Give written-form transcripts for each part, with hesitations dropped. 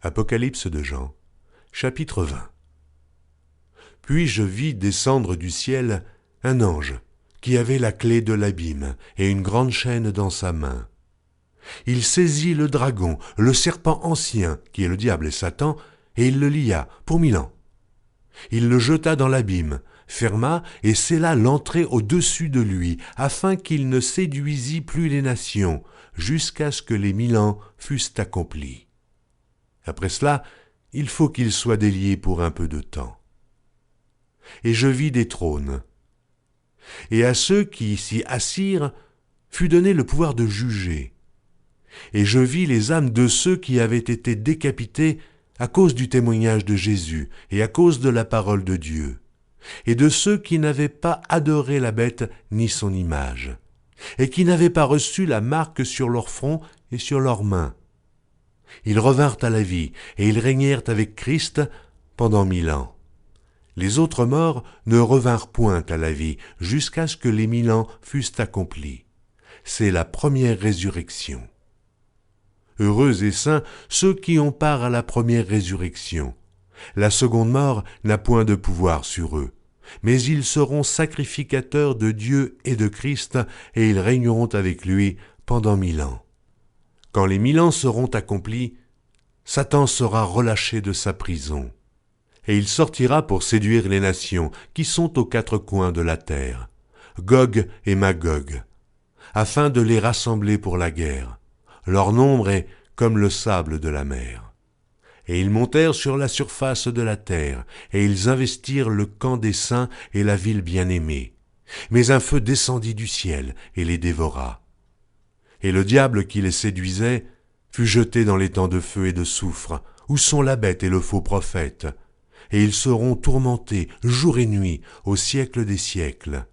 Apocalypse de Jean, chapitre 20. Puis je vis descendre du ciel un ange qui avait la clé de l'abîme et une grande chaîne dans sa main. Il saisit le dragon, le serpent ancien, qui est le diable et Satan, et il le lia pour 1000 ans. Il le jeta dans l'abîme, ferma et scella l'entrée au-dessus de lui, afin qu'il ne séduisît plus les nations, jusqu'à ce que les 1000 ans fussent accomplis. Après cela, il faut qu'il soit délié pour un peu de temps. Et je vis des trônes. Et à ceux qui s'y assirent fut donné le pouvoir de juger. Et je vis les âmes de ceux qui avaient été décapités à cause du témoignage de Jésus et à cause de la parole de Dieu, et de ceux qui n'avaient pas adoré la bête ni son image, et qui n'avaient pas reçu la marque sur leur front et sur leurs mains. Ils revinrent à la vie, et ils régnèrent avec Christ pendant 1000 ans. Les autres morts ne revinrent point à la vie, jusqu'à ce que les 1000 ans fussent accomplis. C'est la première résurrection. Heureux et saints ceux qui ont part à la première résurrection. La seconde mort n'a point de pouvoir sur eux, mais ils seront sacrificateurs de Dieu et de Christ, et ils régneront avec lui pendant 1000 ans. Quand les 1000 ans seront accomplis, Satan sera relâché de sa prison, et il sortira pour séduire les nations qui sont aux 4 coins de la terre, Gog et Magog, afin de les rassembler pour la guerre. Leur nombre est comme le sable de la mer. Et ils montèrent sur la surface de la terre, et ils investirent le camp des saints et la ville bien-aimée. Mais un feu descendit du ciel et les dévora. Et le diable qui les séduisait fut jeté dans les temps de feu et de soufre, où sont la bête et le faux prophète, et ils seront tourmentés jour et nuit au siècle des siècles.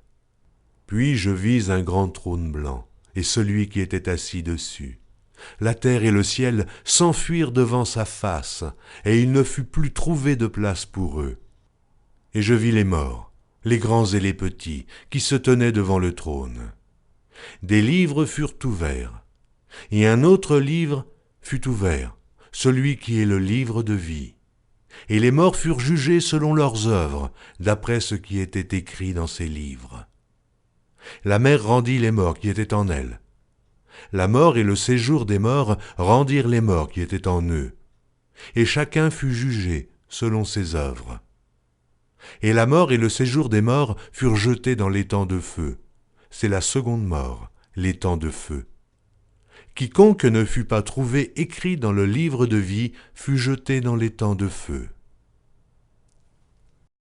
Puis je vis un grand trône blanc, et celui qui était assis dessus. La terre et le ciel s'enfuirent devant sa face, et il ne fut plus trouvé de place pour eux. Et je vis les morts, les grands et les petits, qui se tenaient devant le trône. Des livres furent ouverts, et un autre livre fut ouvert, celui qui est le livre de vie. Et les morts furent jugés selon leurs œuvres, d'après ce qui était écrit dans ces livres. La mer rendit les morts qui étaient en elle. La mort et le séjour des morts rendirent les morts qui étaient en eux, et chacun fut jugé selon ses œuvres. Et la mort et le séjour des morts furent jetés dans l'étang de feu. C'est la seconde mort, l'étang de feu. Quiconque ne fut pas trouvé écrit dans le livre de vie fut jeté dans l'étang de feu.